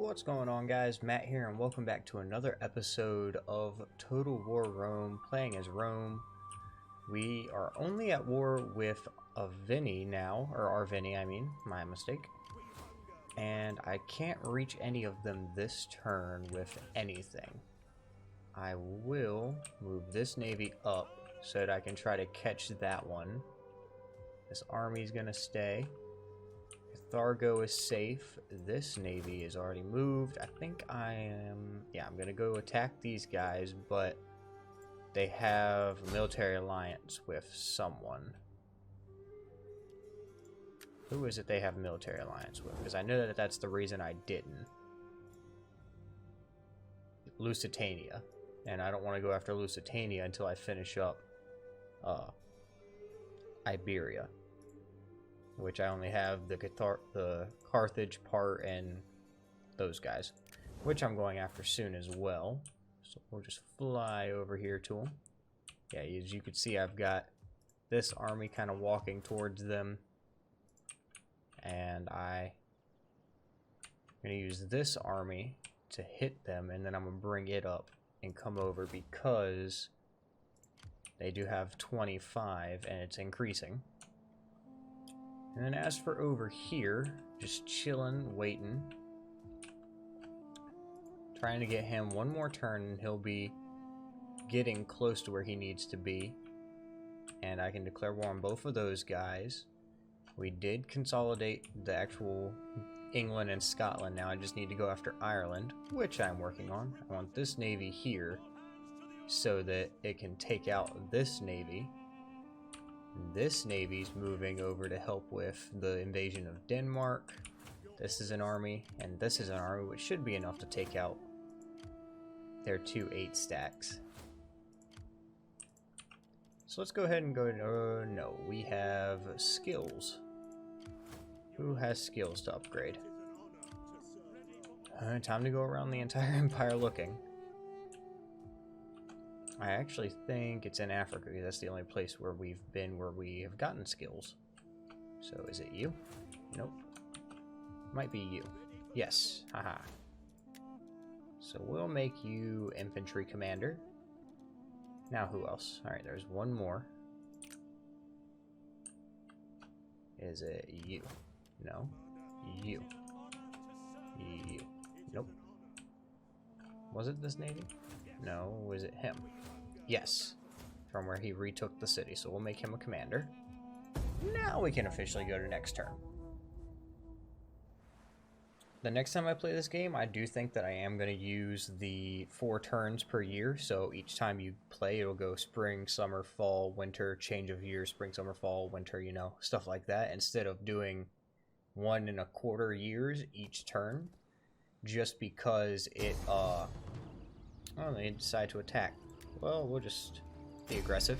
What's going on, guys? Matt here, and welcome back to another episode of Total War Rome, playing as Rome. We are only at war with Avini now, or Arvini, I mean, my mistake. And I can't reach any of them this turn with anything. I will move this navy up so that I can try to catch that one. This army's gonna stay. Thargo is safe. This navy is already moved. I think I'm gonna go attack these guys, but they have a military alliance with someone. Who is it they have a military alliance with? Because I know that that's the reason I didn't. Lusitania. And I don't want to go after Lusitania until I finish up Iberia. Which I only have the Carthage part and those guys, which I'm going after soon as well. So we'll just fly over here to them. Yeah, as you can see, I've got this army kind of walking towards them, and I'm going to use this army to hit them, and then I'm going to bring it up and come over because they do have 25 and it's increasing. And then as for over here, just chilling, waiting. Trying to get him one more turn and he'll be getting close to where he needs to be. And I can declare war on both of those guys. We did consolidate the actual England and Scotland. Now I just need to go after Ireland, which I'm working on. I want this navy here so that it can take out this navy. This navy's moving over to help with the invasion of Denmark. This is an army, and this is an army, which should be enough to take out their 2 8 stacks. So let's go ahead and go. No, we have skills. Who has skills to upgrade? Time to go around the entire empire looking. I actually think it's in Africa. That's the only place where we've been where we have gotten skills. So is it you? Nope. Might be you. Yes. Haha. So we'll make you infantry commander. Now who else? Alright, there's one more. Is it you? No. You. You. Nope. Was it this navy? No. Was it him? Yes, from where he retook the city, so we'll make him a commander. Now we can officially go to next turn. The next time I play this game, I do think that I am going to use the 4 turns per year, so each time you play, it'll go spring, summer, fall, winter, change of year, spring, summer, fall, winter, you know, stuff like that, instead of doing 1 1/4 years each turn, just because it, oh, they decide to attack. Well, we'll just be aggressive.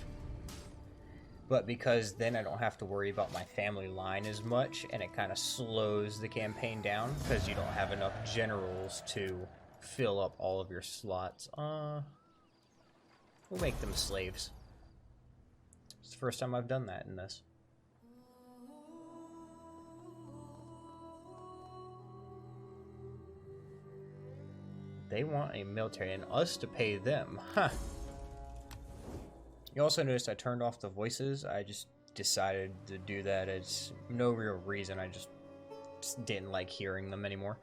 But because then I don't have to worry about my family line as much, and it kind of slows the campaign down, because you don't have enough generals to fill up all of your slots. We'll make them slaves. It's the first time I've done that in this. They want a military and us to pay them. Huh. You also noticed I turned off the voices. I just decided to do that. It's no real reason. I just didn't like hearing them anymore.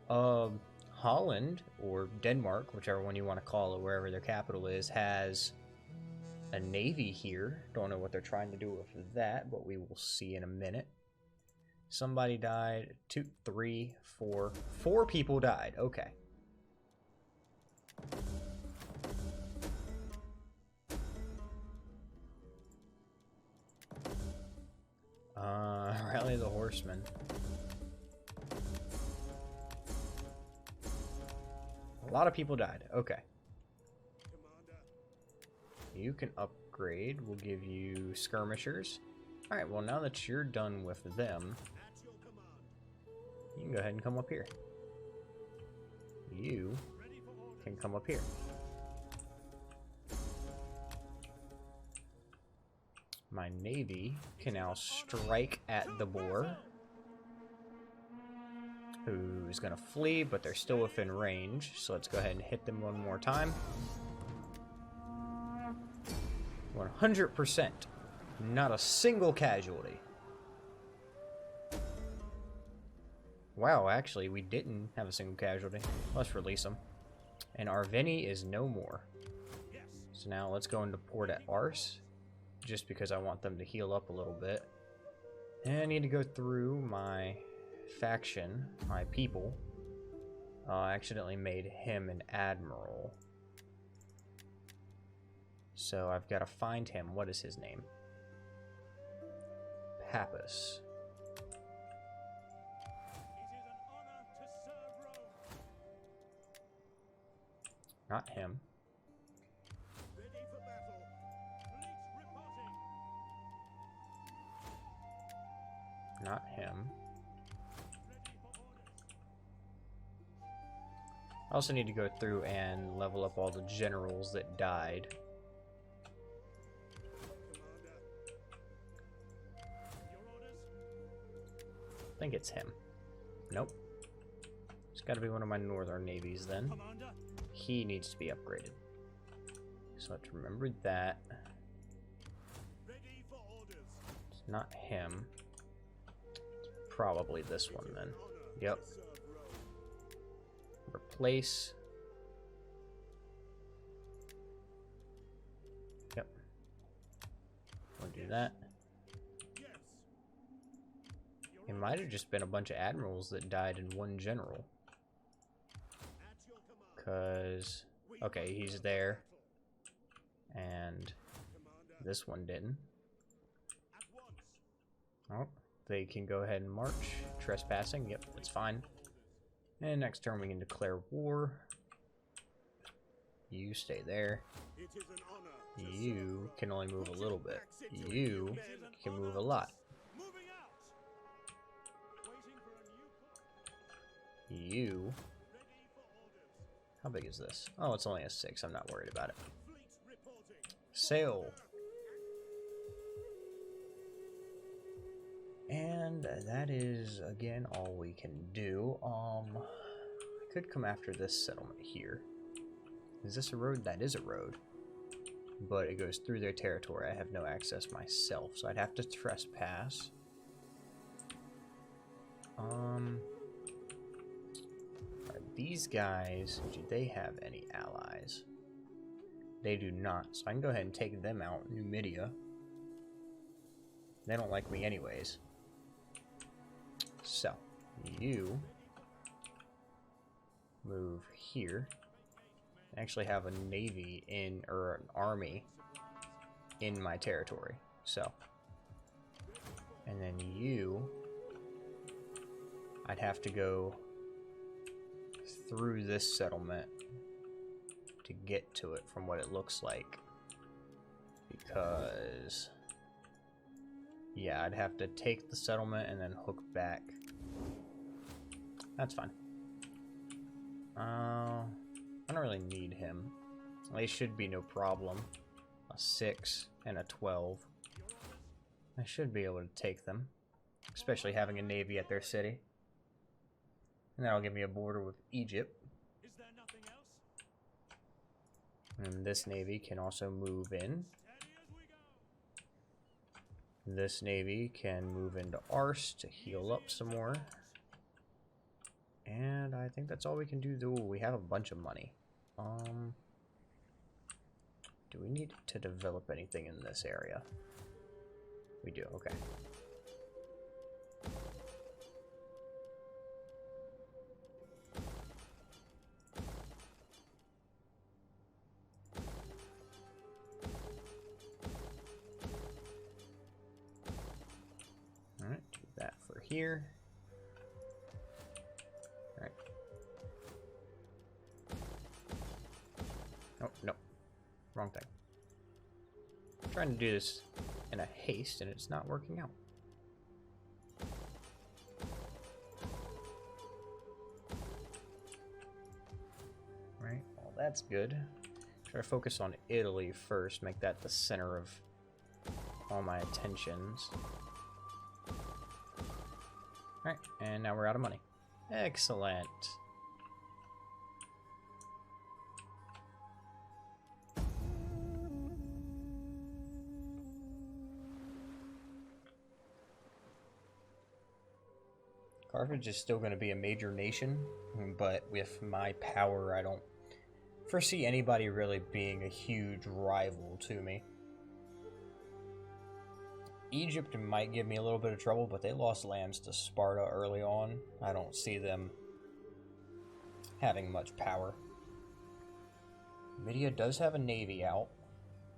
Holland, or Denmark, whichever one you want to call it, wherever their capital is, has a navy here. Don't know what they're trying to do with that, but we will see in a minute. Somebody died. 2, 3, 4. 4 people died. Okay. Rally the horsemen. A lot of people died. Okay. You can upgrade. We'll give you skirmishers. Alright, well now that you're done with them, you can go ahead and come up here. You can come up here. My navy can now strike at the boar. who's going to flee, but they're still within range. So let's go ahead and hit them one more time. 100%. Not a single casualty. Wow, actually, we didn't have a single casualty. Let's release them. And our Vinny is no more. So now let's go into port at Ars, just because I want them to heal up a little bit. And I need to go through my faction, my people. I accidentally made him an admiral. So I've got to find him. What is his name? Pappas. Not him. Not him. I also need to go through and level up all the generals that died. I think it's him. Nope. It's got to be one of my northern navies then. He needs to be upgraded. So let's remember that. It's not him. It's probably this one then. Yep. Replace. Yep. We'll do that. It might have just been a bunch of admirals that died in one general. Because, okay, he's there. And this one didn't. Oh, they can go ahead and march. Trespassing, yep, that's fine. And next turn we can declare war. You stay there. You can only move a little bit. You can move a lot. You... How big is this? Oh, it's only a 6. I'm not worried about it. Sail. And that is, again, all we can do. I could come after this settlement here. Is this a road? That is a road. But it goes through their territory. I have no access myself, so I'd have to trespass. These guys, do they have any allies? They do not, so I can go ahead and take them out. Numidia. They don't like me anyways. So, you move here. I actually have a navy in, or an army in my territory. So, and then you, I'd have to go through this settlement to get to it from what it looks like, because yeah, I'd have to take the settlement and then hook back. That's fine. I don't really need him. They should be no problem. A 6 and a 12. I should be able to take them, especially having a navy at their city. And that'll give me a border with Egypt. Is there nothing else? And this navy can also move in. This navy can move into Ars to heal up some more. And I think that's all we can do. Ooh, we have a bunch of money. Do we need to develop anything in this area? We do, okay. Alright, do that for here. Alright. Oh, no. Wrong thing. I'm trying to do this in a haste and it's not working out. Right, well that's good. Try to focus on Italy first, make that the center of all my attentions. Alright, and now we're out of money. Excellent. Carthage is still going to be a major nation, but with my power, I don't foresee anybody really being a huge rival to me. Egypt might give me a little bit of trouble, but they lost lands to Sparta early on. I don't see them having much power. Lydia does have a navy out,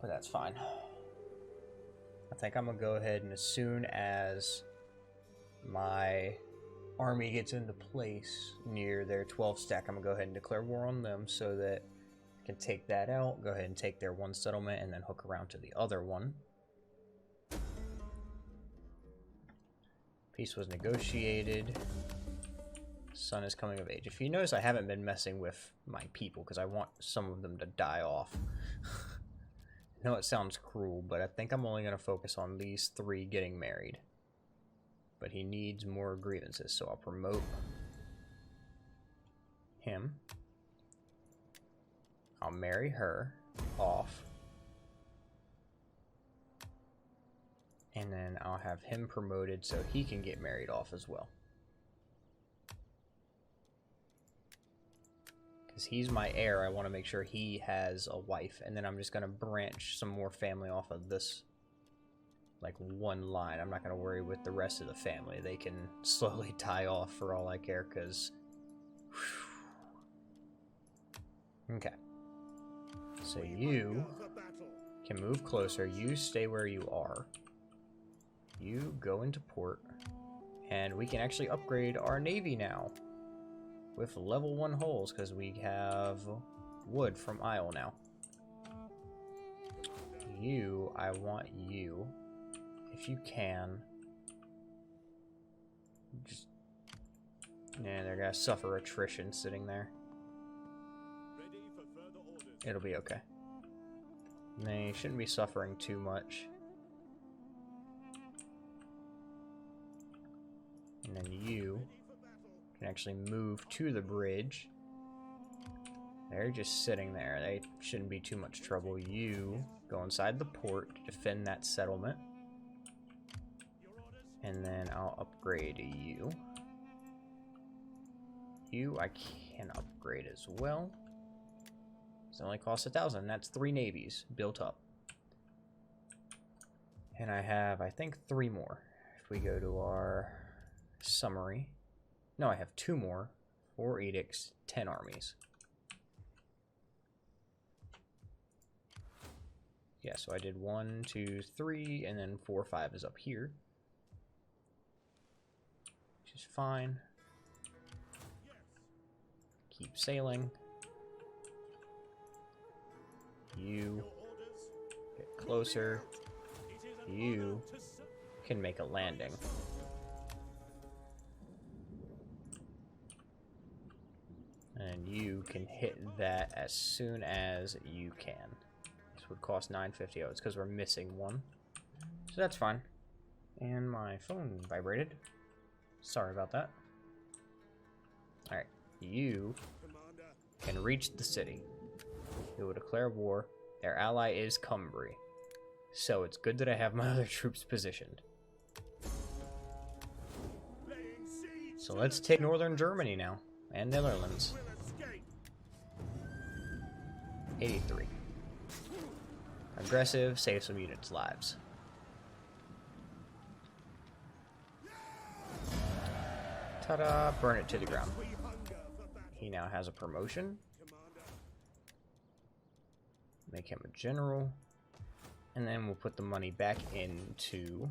but that's fine. I think I'm going to go ahead, and as soon as my army gets into place near their 12 stack, I'm going to go ahead and declare war on them so that I can take that out, go ahead and take their one settlement, and then hook around to the other one. Peace was negotiated. Son is coming of age. If you notice, I haven't been messing with my people because I want some of them to die off. I know it sounds cruel, but I think I'm only going to focus on these 3 getting married. But he needs more grievances, so I'll promote him. I'll marry her off. And then I'll have him promoted so he can get married off as well. Because he's my heir, I want to make sure he has a wife. And then I'm just going to branch some more family off of this, like, one line. I'm not going to worry with the rest of the family. They can slowly die off for all I care, because... Okay. So you can move closer. You stay where you are. You go into port, and we can actually upgrade our navy now with level 1 hulls because we have wood from Isle now. You, I want you, if you can, just, yeah, they're gonna suffer attrition sitting there. It'll be okay. They shouldn't be suffering too much. And then you can actually move to the bridge. They're just sitting there. They shouldn't be too much trouble. You go inside the port to defend that settlement. And then I'll upgrade you. You I can upgrade as well. It only costs 1,000. That's 3 navies built up. And I have, I think, 3 more. If we go to our summary. No, I have 2 more. 4 edicts, 10 armies. Yeah, so I did 1, 2, 3, and then 4, 5 is up here. Which is fine. Keep sailing. You get closer. You can make a landing. And you can hit that as soon as you can. This would cost 950. Oh, it's because we're missing 1. So that's fine. And my phone vibrated. Sorry about that. Alright. You can reach the city. It will declare war. Their ally is Cumbria. So it's good that I have my other troops positioned. So let's take northern Germany now. And Netherlands. 83. Aggressive, save some units' lives. Ta-da! Burn it to the ground. He now has a promotion. Make him a general. And then we'll put the money back into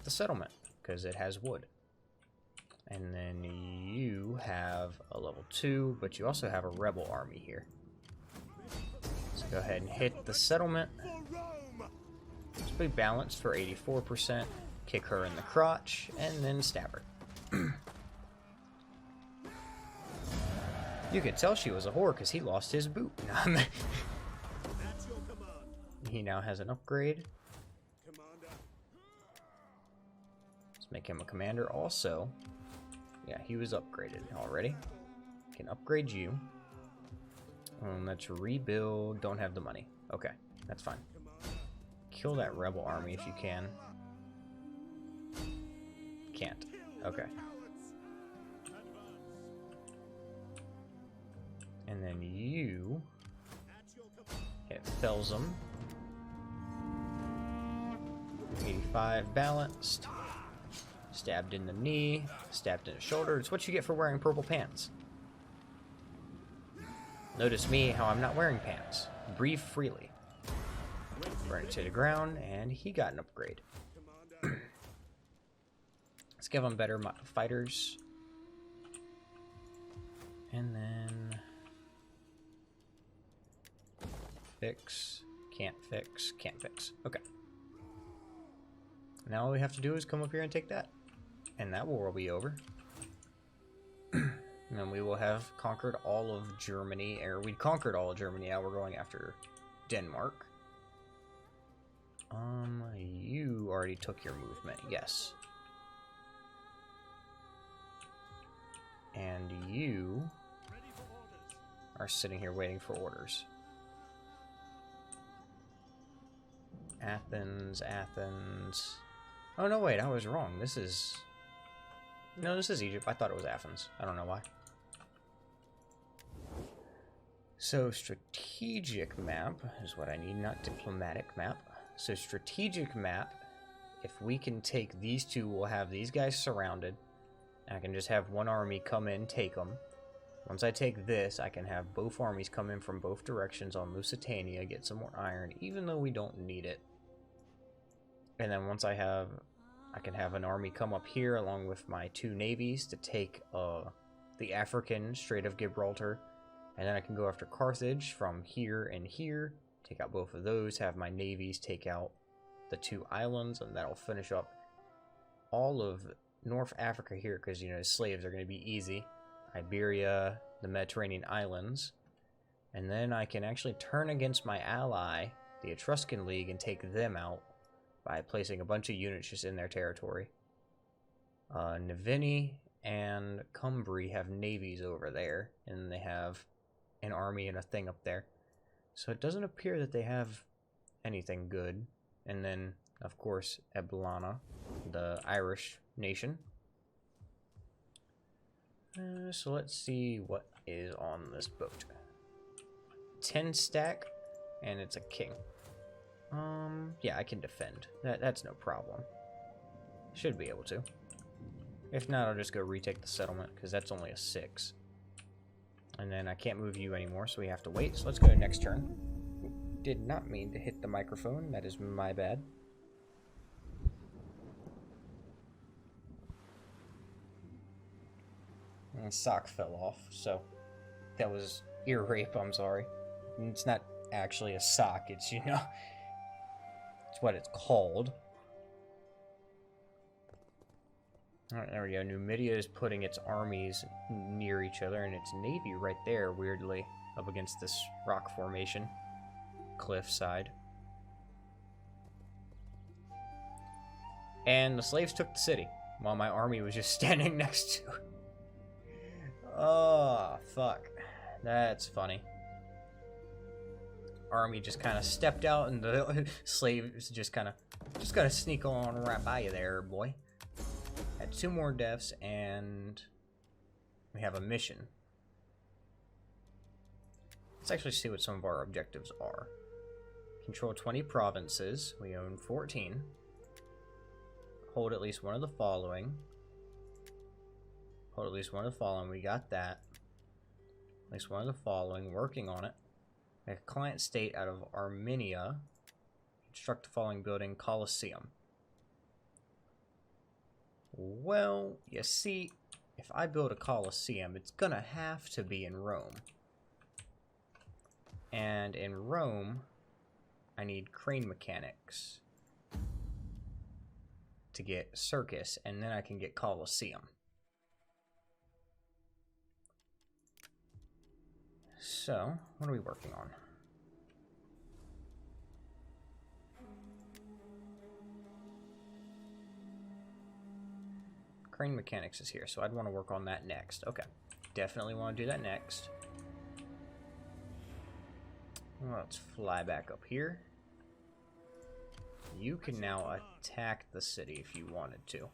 the settlement, because it has wood. And then you have a level 2, but you also have a rebel army here. So go ahead and hit the settlement. Just be balanced for 84%. Kick her in the crotch, and then stab her. You could tell she was a whore because he lost his boot. He now has an upgrade. Let's make him a commander also. Yeah, he was upgraded already. Can upgrade you. Let's rebuild. Don't have the money. Okay, that's fine. Kill that rebel army if you can. Can't. Okay. And then you hit Felzum. 85 balanced. Stabbed in the knee. Stabbed in the shoulder. It's what you get for wearing purple pants. Notice me how I'm not wearing pants. Breathe freely. Burn it to the ground, and he got an upgrade. Let's give him better fighters. And then... Fix. Can't fix. Can't fix. Okay. Now all we have to do is come up here and take that. And that war will be over. And then we will have conquered all of Germany. Or we conquered all of Germany. Now we're going after Denmark. You already took your movement. Yes. And you are sitting here waiting for orders. Athens, Athens. Oh, no, wait, I was wrong. This is... No, this is Egypt. I thought it was Athens. I don't know why. So, strategic map is what I need, not diplomatic map. So, strategic map, if we can take these two, we'll have these guys surrounded. I can just have one army come in, take them. Once I take this, I can have both armies come in from both directions on Lusitania, get some more iron, even though we don't need it. And then once I can have an army come up here along with my two navies to take the African Strait of Gibraltar. And then I can go after Carthage from here and here, take out both of those, have my navies take out the two islands, and that'll finish up all of North Africa here, because, you know, slaves are going to be easy. Iberia, the Mediterranean islands. And then I can actually turn against my ally, the Etruscan League, and take them out by placing a bunch of units just in their territory. Navini and Cumbria have navies over there, and they have an army and a thing up there. So it doesn't appear that they have anything good. And then, of course, Eblana, the Irish nation. So let's see what is on this boat. 10 stack, and it's a king. Yeah, I can defend. That's no problem. Should be able to. If not, I'll just go retake the settlement, because that's only a 6. And then I can't move you anymore, so we have to wait. So let's go to next turn. Did not mean to hit the microphone. That is my bad. And sock fell off, so that was ear rape, I'm sorry. It's not actually a sock, it's, you know, it's what it's called. Alright, there we go. Numidia is putting its armies near each other, and its navy right there, weirdly, up against this rock formation. Cliffside. And the slaves took the city, while my army was just standing next to it. Oh, fuck. That's funny. Army just kind of stepped out, and the slaves just kind of gotta sneak on right by you there, boy. Had 2 more deaths, and we have a mission. Let's actually see what some of our objectives are. Control 20 provinces. We own 14. Hold at least one of the following. Hold at least one of the following. We got that. At least one of the following. Working on it. Make a client state out of Armenia. Construct the following building. Colosseum. Well, you see, if I build a Colosseum, it's gonna have to be in Rome. And in Rome, I need crane mechanics to get circus, and then I can get Colosseum. So, what are we working on? Crane mechanics is here, so I'd want to work on that next. Okay, definitely want to do that next. Well, let's fly back up here. You can now attack the city if you wanted to.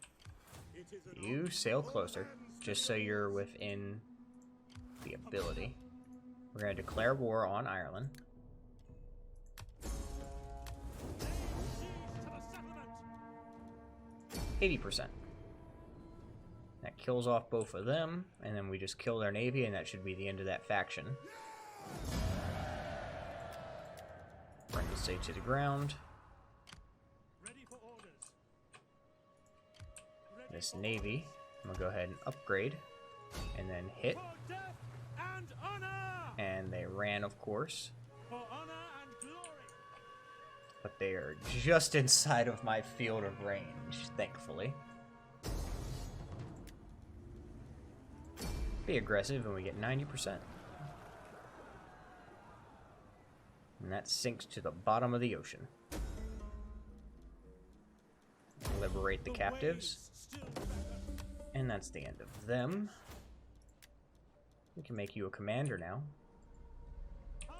You sail closer, just so you're within the ability. We're going to declare war on Ireland. %. That kills off both of them, and then we just kill their navy, and that should be the end of that faction. Bring the state to the ground. This navy, I'm going to go ahead and upgrade, and then hit. And they ran, of course. But they are just inside of my field of range, thankfully. Be aggressive, and we get 90%. And that sinks to the bottom of the ocean. Liberate the captives. And that's the end of them. We can make you a commander now.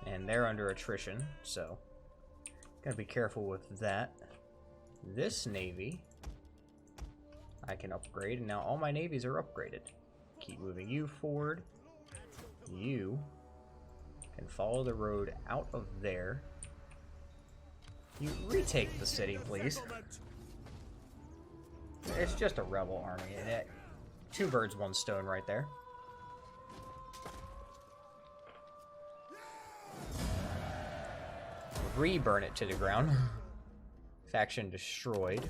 And they're under attrition, so gotta be careful with that. This navy I can upgrade, and now all my navies are upgraded. Keep moving you forward. You can follow the road out of there. You retake the city, please. It's just a rebel army. Two birds, one stone right there. Re-burn it to the ground. Faction destroyed.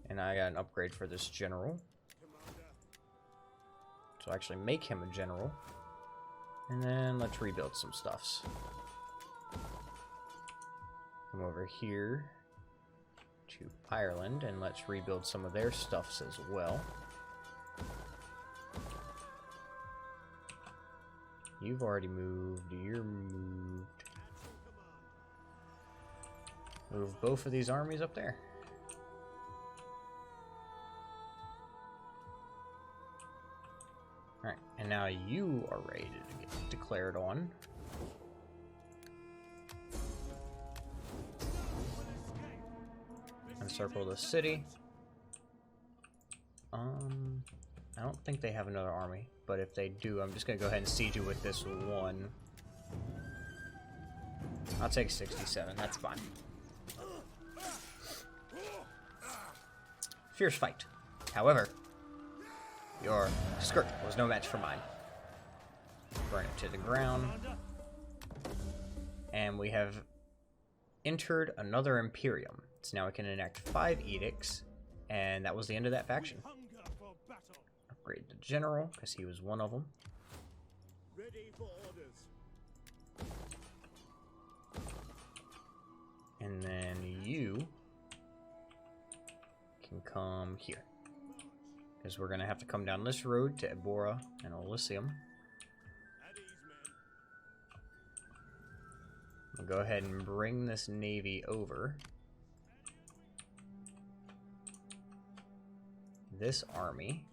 And I got an upgrade for this general. So actually make him a general. And then let's rebuild some stuffs. Come over here to Ireland and let's rebuild some of their stuffs as well. You've already moved. You're moved. Move both of these armies up there. Alright, and now you are ready to get declared on. Encircle the city. I don't think they have another army, but if they do, I'm just gonna go ahead and siege you with this one. I'll take 67, that's fine. Fierce fight. However, your skirt was no match for mine. Burn it to the ground. And we have entered another Imperium. So now we can enact 5 edicts, and that was the end of that faction. Upgrade the general, because he was one of them. Ready for orders. And then you can come here. Because we're going to have to come down this road to Ebora and Elysium. We'll go ahead and bring this navy over. This army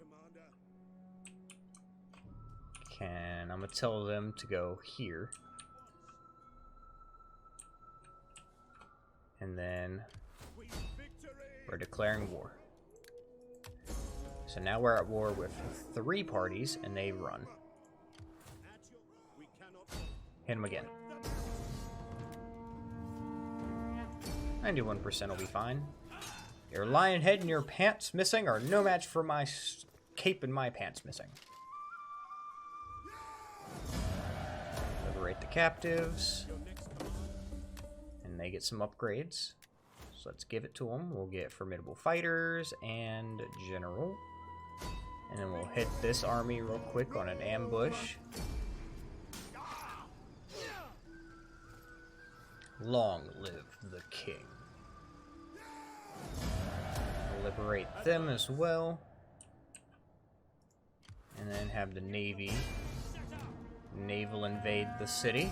can... I'm going to tell them to go here. And then we're declaring war. So now we're at war with 3 parties, and they run. Hit them again. 91% will be fine. Your lion head and your pants missing are no match for my cape and my pants missing. Liberate the captives. And they get some upgrades. So let's give it to them. We'll get formidable fighters and general. And then we'll hit this army real quick on an ambush. Long live the king. Liberate them as well. And then have the navy naval invade the city.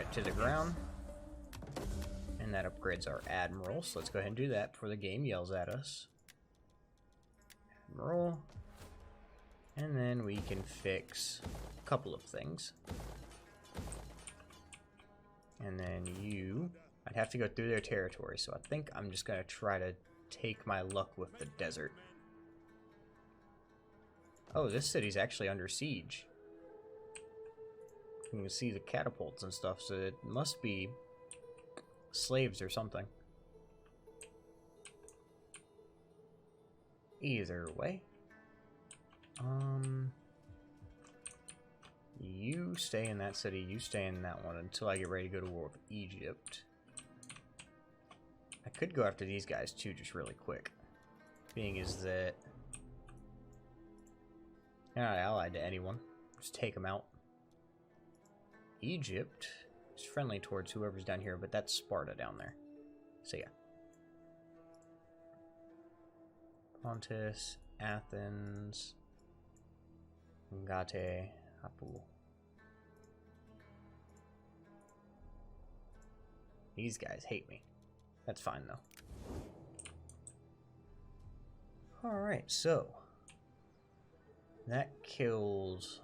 ship to the ground. And that upgrades our admiral, so let's go ahead and do that before the game yells at us. Admiral. And then we can fix a couple of things. And then you... I'd have to go through their territory, so I think I'm just going to try to take my luck with the desert. Oh, this city's actually under siege. You can see the catapults and stuff, so it must be slaves or something. Either way. You stay in that city, you stay in that one until I get ready to go to war with Egypt. I could go after these guys too, just really quick. Being is that they're not allied to anyone. Just take them out. Egypt is friendly towards whoever's down here, but that's Sparta down there. So yeah. Pontus, Athens, Ngate, Hapu. These guys hate me. That's fine though. Alright, so that kills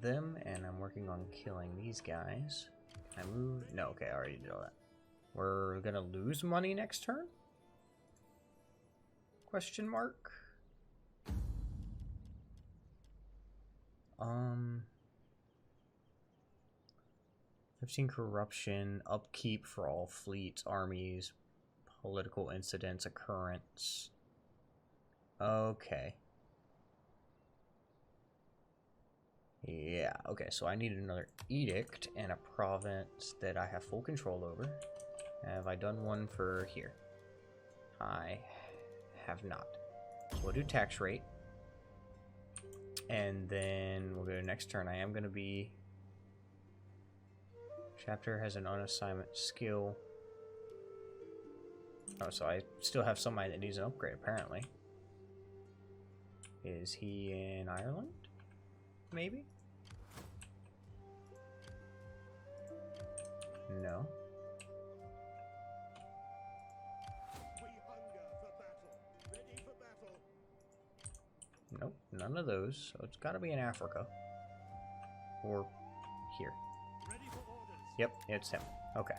them, and I'm working on killing these guys. Can I move? No, okay, I already did all that. We're gonna lose money next turn? Question mark? 15 corruption, upkeep for all fleets, armies, political incidents, occurrence. Okay. Yeah, okay, so I need another edict and a province that I have full control over. Have I done one for here? I have not. So we'll do tax rate. And then we'll go to next turn. I am going to be... Chapter has an unassignment skill. Oh, so I still have somebody that needs an upgrade, apparently. Is he in Ireland? Maybe? No. We hunger for battle. Ready for battle. Nope, none of those. So it's got to be in Africa. Or here. Ready for orders. Yep, it's him. Okay.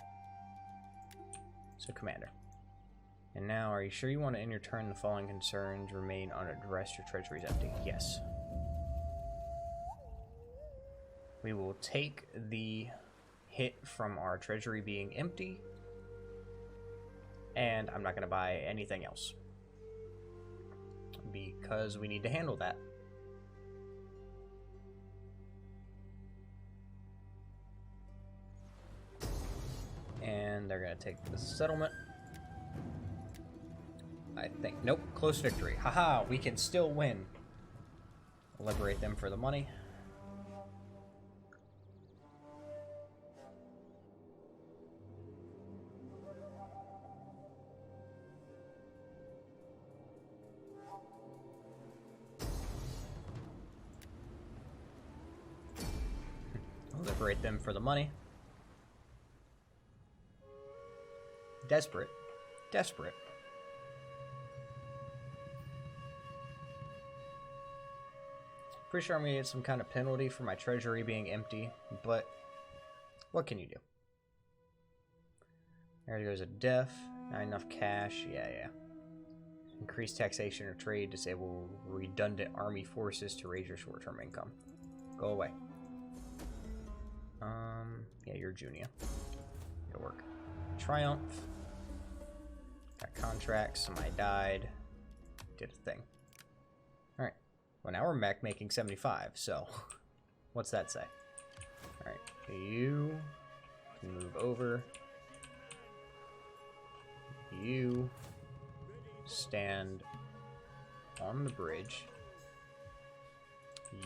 So, Commander. And now, are you sure you want to end your turn? The following concerns remain unaddressed. Your treasury is empty. Yes. We will take the hit from our treasury being empty. And I'm not going to buy anything else. Because we need to handle that. And they're going to take the settlement. I think. Nope. Close victory. Haha, we can still win. Liberate them for the money. Liberate them for the money. Desperate. Desperate. Pretty sure I'm gonna get some kind of penalty for my treasury being empty, but what can you do? There goes a death. Not enough cash. Yeah. Increase taxation or trade. Disable redundant army forces to raise your short-term income. Go away. Yeah, you're Junia. It'll work. Triumph. Got contracts. Somebody died. Did a thing. Alright. Well, now we're back making 75, so what's that say? Alright. You can move over. You stand on the bridge.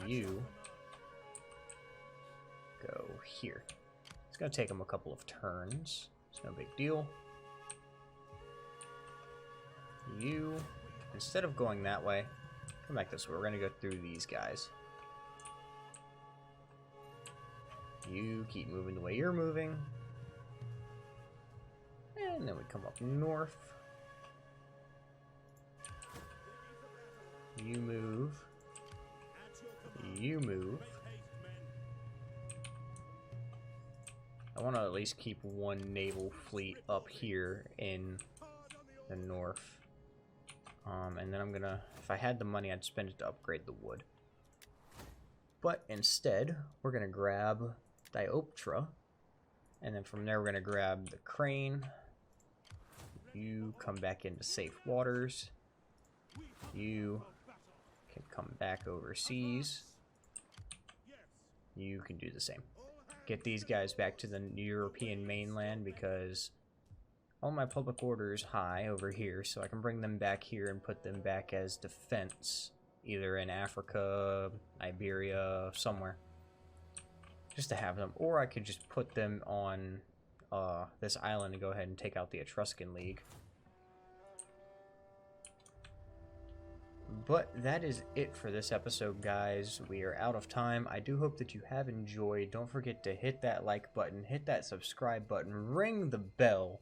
You go here. It's going to take them a couple of turns. It's no big deal. You, instead of going that way, come back this way. We're going to go through these guys. You keep moving the way you're moving. And then we come up north. You move. You move. I want to at least keep one naval fleet up here in the north. And then I'm gonna, if I had the money, I'd spend it to upgrade the wood. But instead, we're gonna grab Dioptra, and then from there we're gonna grab the crane. You come back into safe waters. You can come back overseas. You can do the same. Get these guys back to the European mainland because all my public order is high over here, so I can bring them back here and put them back as defense, either in Africa, Iberia, somewhere, just to have them. Or I could just put them on this island and go ahead and take out the Etruscan League. But that is it for this episode, guys. We are out of time. I do hope that you have enjoyed. Don't forget to hit that like button, hit that subscribe button, ring the bell,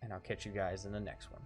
and I'll catch you guys in the next one.